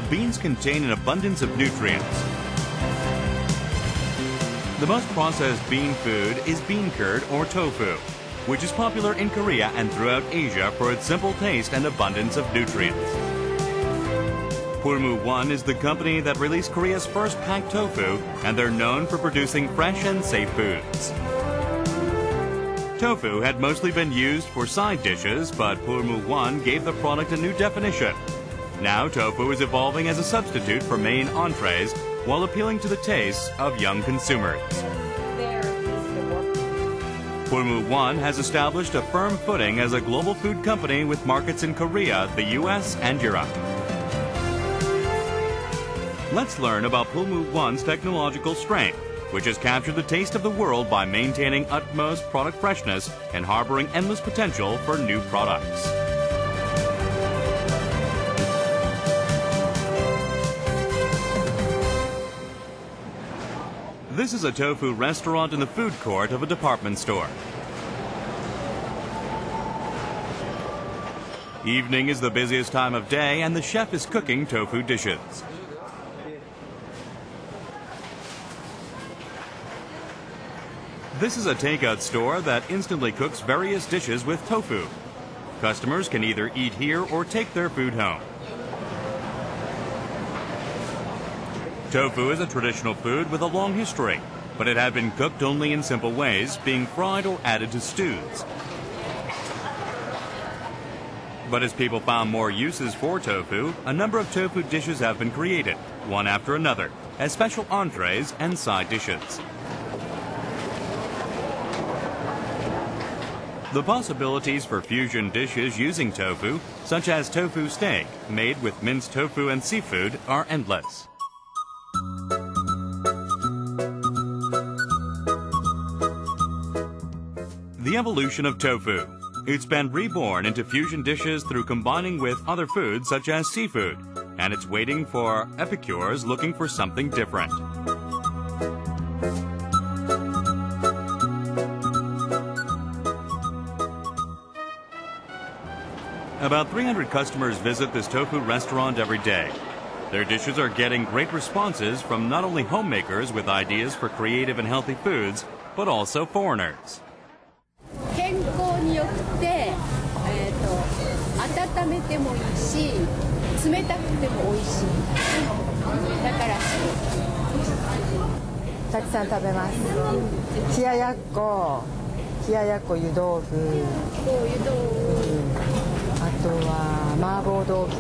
beans contain an abundance of nutrients. The most processed bean food is bean curd or tofu, which is popular in Korea and throughout Asia for its simple taste and abundance of nutrients. Pulmuone is the company that released Korea's first packed tofu, and they're known for producing fresh and safe foods. Tofu had mostly been used for side dishes, but Pulmuone gave the product a new definition. Now tofu is evolving as a substitute for main entrees while appealing to the tastes of young consumers. Pulmuone has established a firm footing as a global food company with markets in Korea, the US, and Europe. Let's learn about Pulmuone's technological strength, which has captured the taste of the world by maintaining utmost product freshness and harboring endless potential for new products. This is a tofu restaurant in the food court of a department store. Evening is the busiest time of day, and the chef is cooking tofu dishes. This is a takeout store that instantly cooks various dishes with tofu. Customers can either eat here or take their food home. Tofu is a traditional food with a long history, but it had been cooked only in simple ways, being fried or added to stews. But as people found more uses for tofu, a number of tofu dishes have been created, one after another, as special entrees and side dishes. The possibilities for fusion dishes using tofu, such as tofu steak, made with minced tofu and seafood, are endless. The evolution of tofu. It's been reborn into fusion dishes through combining with other foods such as seafood, and it's waiting for epicures looking for something different. About 300 customers visit this tofu restaurant every day. Their dishes are getting great responses from not only homemakers with ideas for creative and healthy foods, but also foreigners. 健康によって温めてもいいし、冷たくても美味しい。だからたくさん食べます。冷ややっこ、湯豆腐、あとは麻婆豆腐。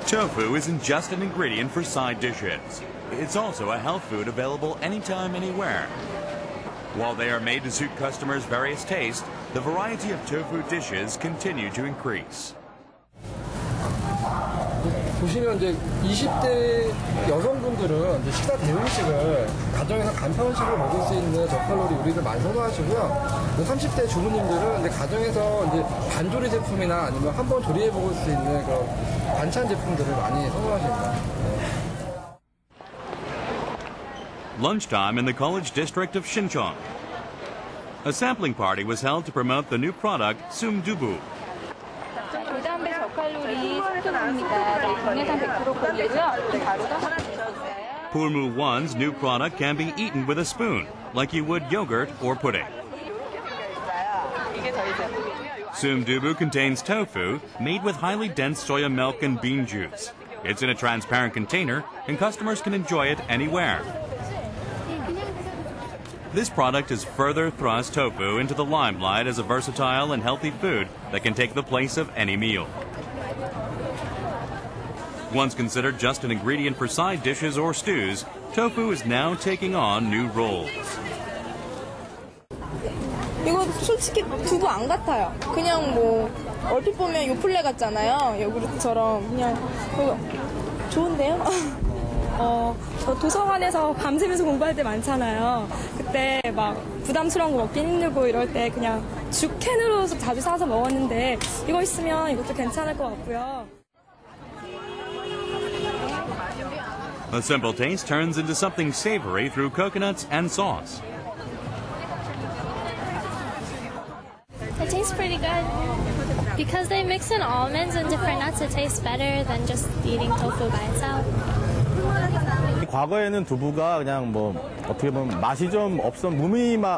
Tofu isn't just an ingredient for side dishes. It's also a health food available anytime, anywhere. While they are made to suit customers' various tastes, the variety of tofu dishes continue to increase. 보시면 이제 20대 여성분들은 이제 식사 대용식을 가정에서 간편식으로 먹을 수 있는 저칼로리 요리를 많이 선호하시고요. 30대 주부님들은 이제 가정에서 이제 반조리 제품이나 아니면 한번 조리해 먹을 수 있는 그런 반찬 제품들을 많이 선호하십니다. Lunchtime in the college district of Sincheon. A sampling party was held to promote the new product, Sumdubu. 고단백 저칼로리 스프입니다. 국내산 100%곤이고요. 바로 Pulmuone's new product can be eaten with a spoon, like you would yogurt or pudding. Sumdubu contains tofu made with highly dense soya milk and bean juice. It's in a transparent container, and customers can enjoy it anywhere. This product has further thrust tofu into the limelight as a versatile and healthy food that can take the place of any meal. Once considered just an ingredient for side dishes or stews, tofu is now taking on new roles. 이거 솔직히 두부 안 같아요. 그냥 뭐 얼핏 보면 요플레 같잖아요. 요구르트처럼 그냥 좋은데요? 저 도서관에서 밤새면서 공부할 때 많잖아요. 그때 막 부담스러운 거 먹긴 힘들고 이럴 때 그냥 죽 캔으로 자주 사서 먹었는데 이거 있으면 이것도 괜찮을 것 같고요. A simple taste turns into something savory through coconuts and sauce. It tastes pretty good. Because they mix mix in almonds and different nuts, it tastes better than just eating tofu by itself. 과거에는 두부가 그냥 뭐 어떻게 보면 맛이 좀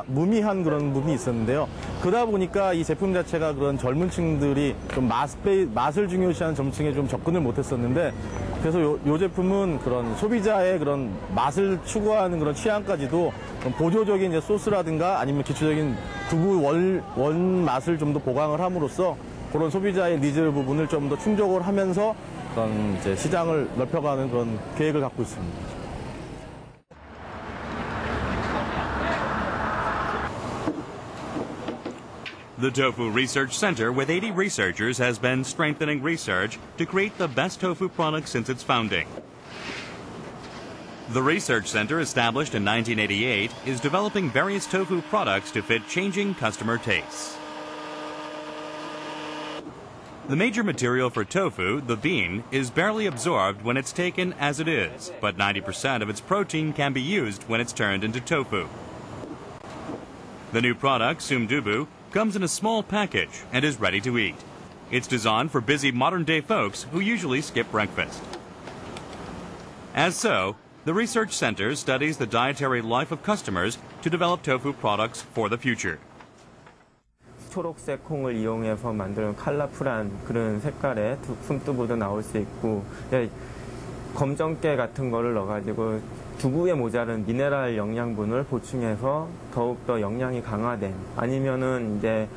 무미한 그런 부분이 있었는데요. 그러다 보니까 이 제품 자체가 그런 젊은 층들이 좀 맛을 중요시하는 점층에 좀 접근을 못했었는데, 그래서 요 제품은 그런 소비자의 그런 맛을 추구하는 그런 취향까지도 보조적인 이제 소스라든가 아니면 기초적인 두부 원 맛을 좀 더 보강을 함으로써 그런 소비자의 니즈 부분을 좀 더 충족을 하면서 그런 이제 시장을 넓혀가는 그런 계획을 갖고 있습니다. The Tofu Research Center, with 80 researchers, has been strengthening research to create the best tofu product since its founding. The Research Center, established in 1988, is developing various tofu products to fit changing customer tastes. The major material for tofu, the bean, is barely absorbed when it's taken as it is, but 90% of its protein can be used when it's turned into tofu. The new product, sumdubu, comes in a small package and is ready to eat. It's designed for busy modern-day folks who usually skip breakfast. As so, the Research Center studies the dietary life of customers to develop tofu products for the future. 초록색 콩을 이용해서 만든 컬러풀한 그런 색깔의 숨두부도 나올 수 있고, 검정깨 같은 거를 넣어가지고 두부에 모자른 미네랄 영양분을 보충해서 더욱더 영양이 강화된, 아니면은 이제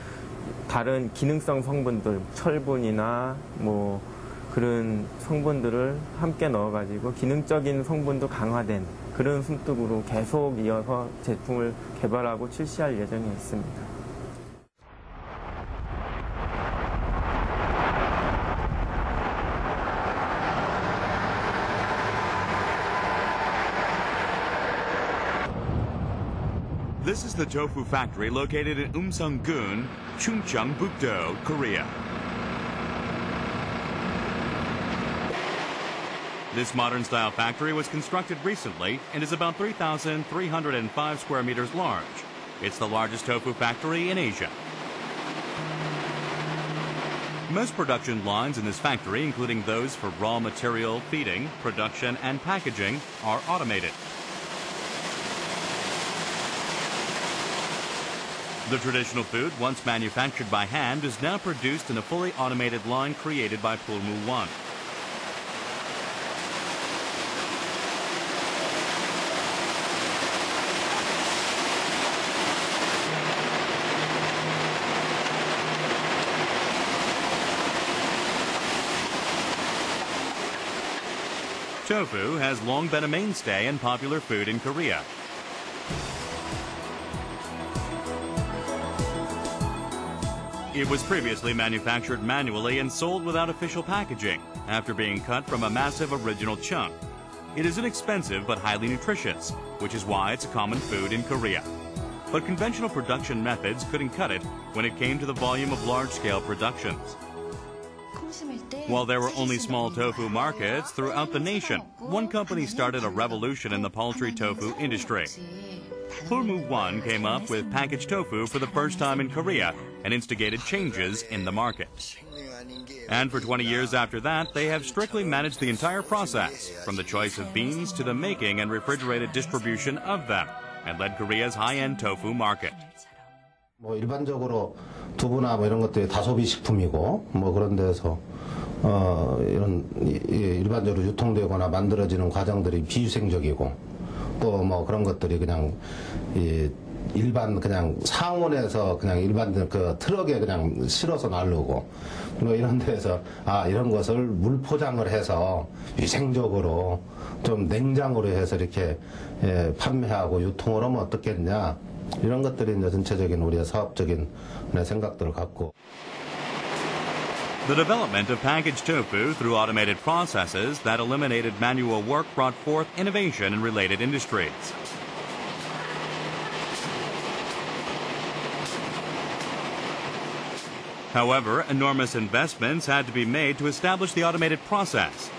다른 기능성 성분들, 철분이나 뭐 그런 성분들을 함께 넣어가지고 기능적인 성분도 강화된 그런 숨두부로 계속 이어서 제품을 개발하고 출시할 예정이 있습니다. This is the tofu factory located in Umsung-gun, Chungcheongbuk-do, Korea. This modern-style factory was constructed recently and is about 3,305 square meters large. It's the largest tofu factory in Asia. Most production lines in this factory, including those for raw material, feeding, production, and packaging, are automated. The traditional food, once manufactured by hand, is now produced in a fully automated line created by Pulmuone. Tofu has long been a mainstay and popular food in Korea. It was previously manufactured manually and sold without official packaging, after being cut from a massive original chunk. It is inexpensive but highly nutritious, which is why it's a common food in Korea. But conventional production methods couldn't cut it when it came to the volume of large-scale productions. While there were only small tofu markets throughout the nation, one company started a revolution in the poultry tofu industry. Pulmuone came up with packaged tofu for the first time in Korea and instigated changes in the market. And for 20 years after that, they have strictly managed the entire process, from the choice of beans to the making and refrigerated distribution of them, and led Korea's high-end tofu market. 뭐 일반적으로 두부나 뭐 이런 것들이 다소비 식품이고 뭐 그런 데서 이런 일반적으로 유통되거나 만들어지는 과정들이 비위생적이고 또 뭐 그런 것들이 그냥 일반 그냥 상온에서 그냥 일반 그 트럭에 그냥 실어서 나르고 뭐 이런 데서 이런 것을 물 포장을 해서 위생적으로 좀 냉장으로 해서 이렇게 판매하고 유통을 하면 어떻겠냐 이런 것들이 이제 전체적인 우리의 사업적인 생각들을 갖고. The development of packaged tofu through automated processes that eliminated manual work brought forth innovation in related industries. However, enormous investments had to be made to establish the automated process.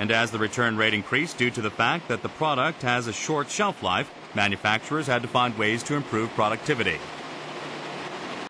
And as the return rate increased due to the fact that the product has a short shelf life, manufacturers had to find ways to improve productivity.